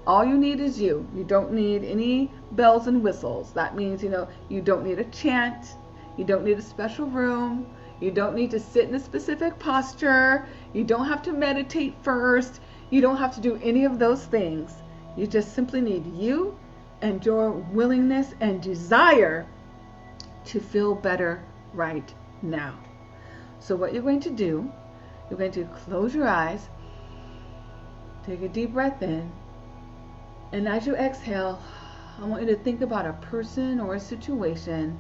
All you need is you. You don't need any bells and whistles. That means, you don't need a chant. You don't need a special room. You don't need to sit in a specific posture. You don't have to meditate first. You don't have to do any of those things. You just simply need you and your willingness and desire to feel better right now. So what you're going to do, you're going to close your eyes, take a deep breath in, and as you exhale, I want you to think about a person or a situation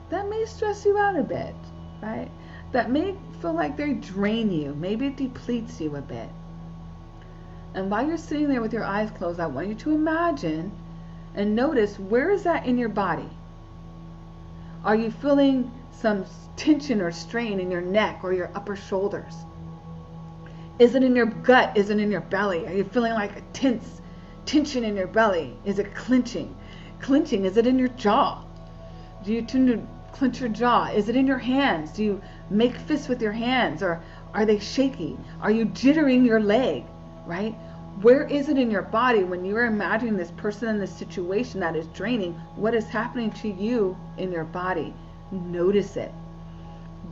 that may stress you out a bit, right? That may feel like they drain you. Maybe it depletes you a bit. And while you're sitting there with your eyes closed, I want you to imagine and notice, where is that in your body? Are you feeling some tension or strain in your neck or your upper shoulders? Is it in your gut? Is it in your belly? Are you feeling like a tension in your belly? Is it clenching? Clenching, is it in your jaw? Do you tend to clench your jaw? Is it in your hands? Do you make fists with your hands, or are they shaky? Are you jittering your leg, right? Where is it in your body when you are imagining this person in this situation that is draining? What is happening to you in your body? Notice it.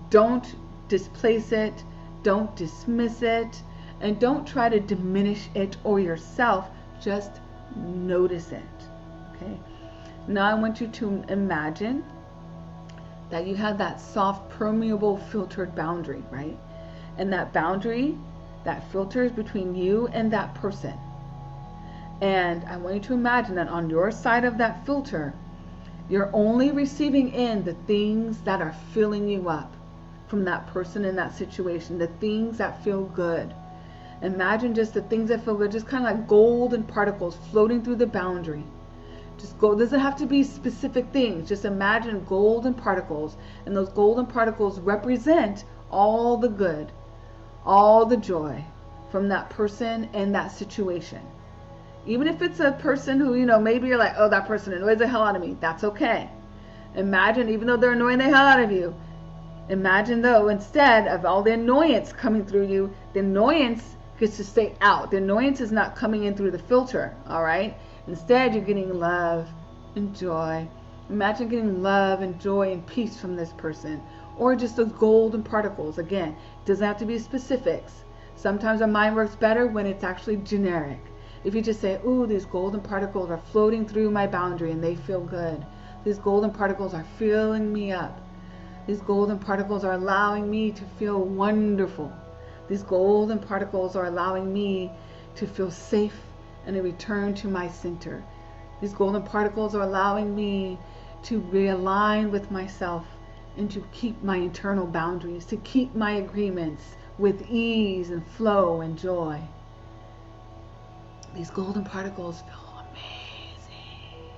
Don't displace it. Don't dismiss it. And don't try to diminish it or yourself. Just notice it. Okay? Now I want you to imagine that you have that soft, permeable, filtered boundary, right? And that boundary, that filter is between you and that person. And I want you to imagine that on your side of that filter, you're only receiving in the things that are filling you up from that person in that situation, the things that feel good. Imagine just the things that feel good, just kind of like golden particles floating through the boundary. Just go, doesn't have to be specific things. Just imagine golden particles, and those golden particles represent all the good, all the joy, from that person and that situation. Even if it's a person who, maybe you're like, oh, that person annoys the hell out of me. That's okay. Imagine, even though they're annoying the hell out of you, imagine though, instead of all the annoyance coming through you, the annoyance gets to stay out. The annoyance is not coming in through the filter, all right? Instead, you're getting love and joy. Imagine getting love and joy and peace from this person, or just those golden particles. Again, it doesn't have to be specifics. Sometimes our mind works better when it's actually generic. If you just say, ooh, these golden particles are floating through my boundary and they feel good. These golden particles are filling me up. These golden particles are allowing me to feel wonderful. These golden particles are allowing me to feel safe and to return to my center. These golden particles are allowing me to realign with myself and to keep my internal boundaries, to keep my agreements with ease and flow and joy. These golden particles feel amazing.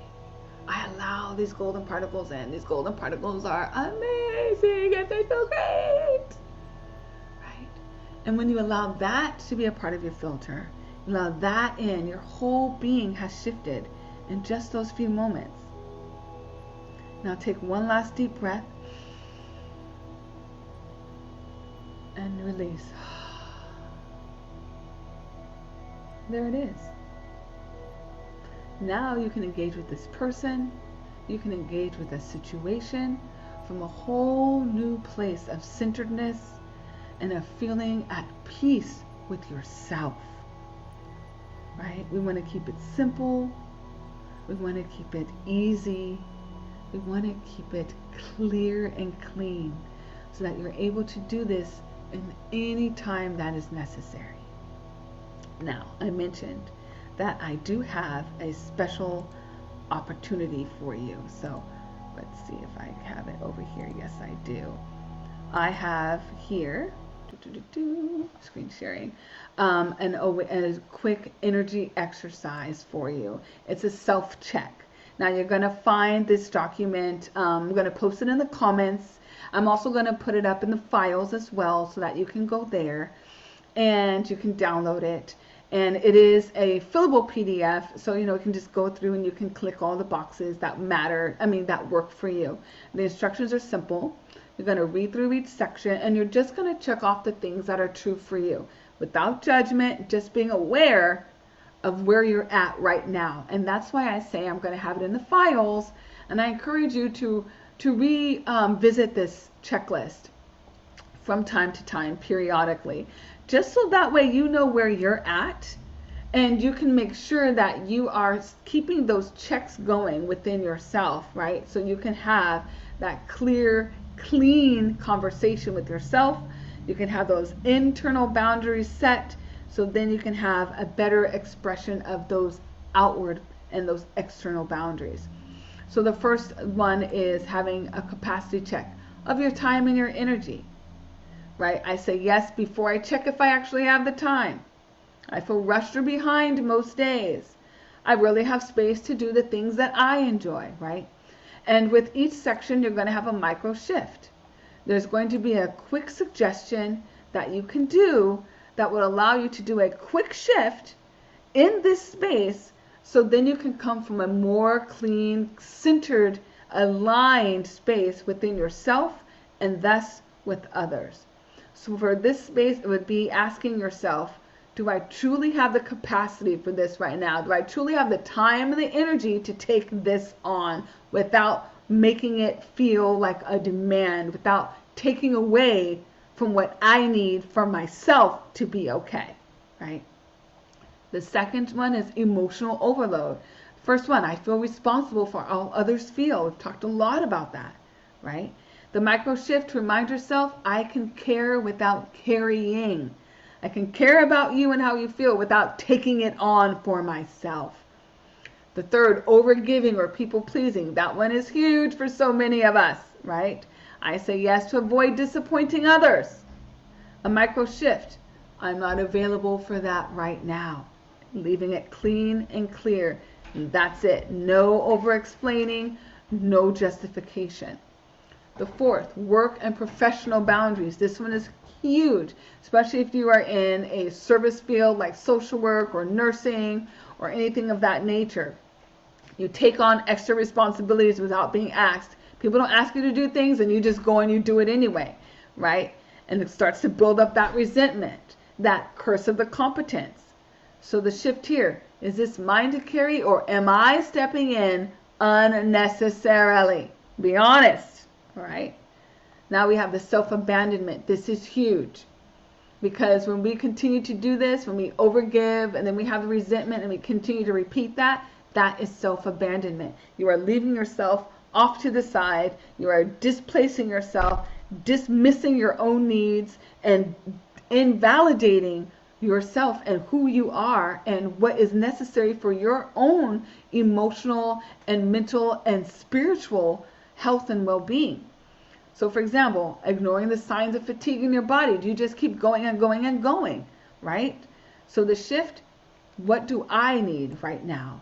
I allow these golden particles in. These golden particles are amazing and they feel great. Right? And when you allow that to be a part of your filter, you allow that in, your whole being has shifted in just those few moments. Now take one last deep breath and release. There it is. Now you can engage with this person. You can engage with a situation from a whole new place of centeredness and of feeling at peace with yourself. Right? We want to keep it simple. We want to keep it easy. We want to keep it clear and clean so that you're able to do this in any time that is necessary. Now, I mentioned that I do have a special opportunity for you. So let's see if I have it over here. Yes, I do. I have here, screen sharing, a quick energy exercise for you. It's a self-check. Now you're going to find this document. I'm going to post it in the comments. I'm also going to put it up in the files as well so that you can go there and you can download it. And it is a fillable PDF, so you can just go through and you can click all the boxes that matter, that work for you. The instructions are simple. You're going to read through each section and you're just going to check off the things that are true for you without judgment, just being aware of where you're at right now. And that's why I say I'm going to have it in the files, and I encourage you to revisit this checklist from time to time, periodically, just so that way you know where you're at and you can make sure that you are keeping those checks going within yourself, right? So you can have that clear, clean conversation with yourself. You can have those internal boundaries set, so then you can have a better expression of those outward and those external boundaries. So the first one is having a capacity check of your time and your energy. Right? I say yes before I check if I actually have the time. I feel rushed or behind most days. I really have space to do the things that I enjoy, right? And with each section, you're going to have a micro shift. There's going to be a quick suggestion that you can do that will allow you to do a quick shift in this space, so then you can come from a more clean, centered, aligned space within yourself and thus with others. So for this space, it would be asking yourself, do I truly have the capacity for this right now? Do I truly have the time and the energy to take this on without making it feel like a demand, without taking away from what I need for myself to be okay, right? The second one is emotional overload. First one, I feel responsible for how others feel. We've talked a lot about that, right? The micro shift, remind yourself, I can care without carrying. I can care about you and how you feel without taking it on for myself. The third, overgiving or people pleasing. That one is huge for so many of us, right? I say yes to avoid disappointing others. A micro shift, I'm not available for that right now. Leaving it clean and clear. And that's it. No over-explaining, no justification. The fourth, work and professional boundaries. This one is huge, especially if you are in a service field like social work or nursing or anything of that nature. You take on extra responsibilities without being asked. People don't ask you to do things and you just go and you do it anyway, right? And it starts to build up that resentment, that curse of the competence. So the shift here, is this mine to carry, or am I stepping in unnecessarily? Be honest, all right? Now we have the self-abandonment. This is huge. Because when we continue to do this, when we overgive, and then we have the resentment and we continue to repeat that, that is self-abandonment. You are leaving yourself off to the side. You are displacing yourself, dismissing your own needs, and invalidating yourself and who you are and what is necessary for your own emotional and mental and spiritual health and well-being. So for example, ignoring the signs of fatigue in your body. Do you just keep going and going and going, right? So the shift, what do I need right now?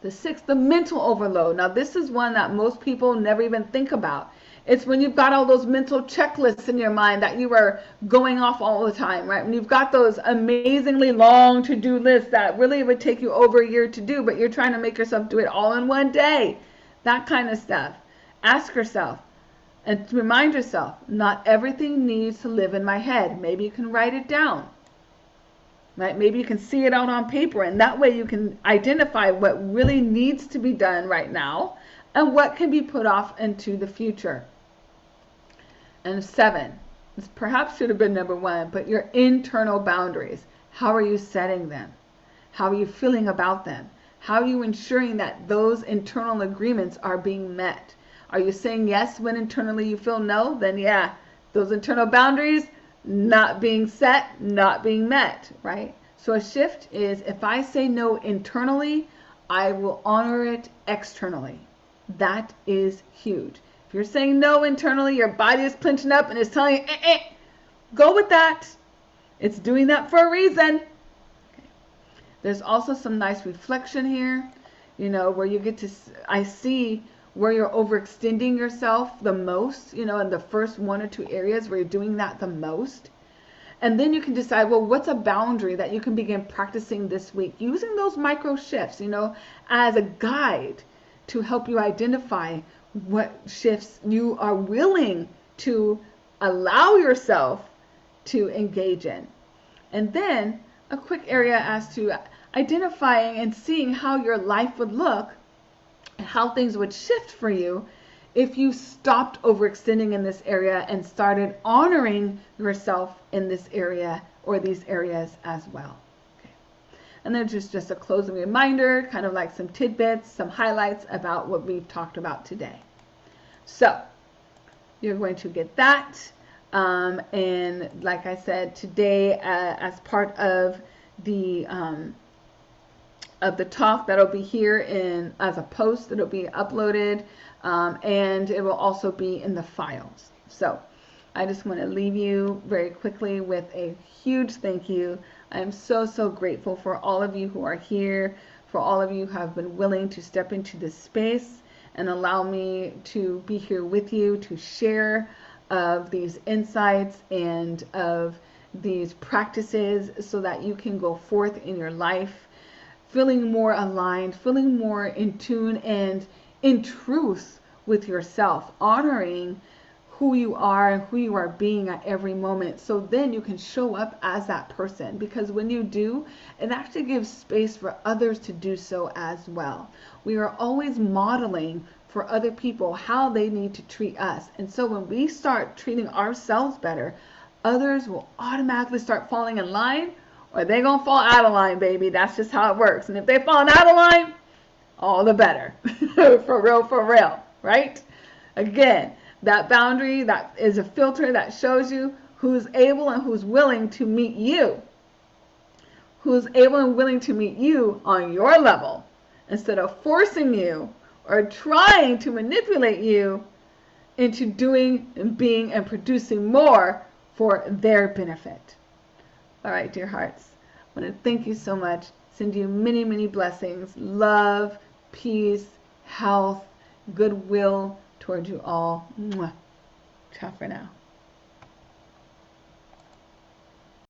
The sixth, the mental overload. Now this is one that most people never even think about. It's when you've got all those mental checklists in your mind that you are going off all the time, right? When you've got those amazingly long to-do lists that really would take you over a year to do, but you're trying to make yourself do it all in one day. That kind of stuff. Ask yourself and remind yourself, not everything needs to live in my head. Maybe you can write it down. Right? Maybe you can see it out on paper, and that way you can identify what really needs to be done right now and what can be put off into the future. And 7, this perhaps should have been number 1, but your internal boundaries. How are you setting them? How are you feeling about them? How are you ensuring that those internal agreements are being met? Are you saying yes when internally you feel no? Then yeah, those internal boundaries not being set, not being met, right? So a shift is, if I say no internally, I will honor it externally. That is huge. If you're saying no internally, your body is clenching up and it's telling you, go with that. It's doing that for a reason. Okay. There's also some nice reflection here, you know, where you get to, I see where you're overextending yourself the most, you know, in the first 1 or 2 areas where you're doing that the most. And then you can decide, well, what's a boundary that you can begin practicing this week, using those micro shifts, you know, as a guide to help you identify what shifts you are willing to allow yourself to engage in. And then a quick area as to identifying and seeing how your life would look and how things would shift for you if you stopped overextending in this area and started honoring yourself in this area or these areas as well. Okay. And then just a closing reminder, kind of like some tidbits, some highlights about what we've talked about today. So you're going to get that. And like I said, today as part of the talk that'll be here as a post that'll be uploaded, and it will also be in the files. So I just want to leave you very quickly with a huge thank you. I am so grateful for all of you who are here, for all of you who have been willing to step into this space and allow me to be here with you to share of these insights and of these practices so that you can go forth in your life feeling more aligned, feeling more in tune and in truth with yourself, honoring who you are and who you are being at every moment, so then you can show up as that person. Because when you do, it actually gives space for others to do so as well. We are always modeling for other people how they need to treat us. And so when we start treating ourselves better, others will automatically start falling in line, or they're going to fall out of line, baby. That's just how it works. And if they're falling out of line, all the better. For real, right? Again, that boundary, that is a filter that shows you who's able and who's willing to meet you. Who's able and willing to meet you on your level, instead of forcing you or trying to manipulate you into doing and being and producing more for their benefit. All right, dear hearts, I want to thank you so much. Send you many blessings, love, peace, health, goodwill towards you all. Mwah. Ciao for now.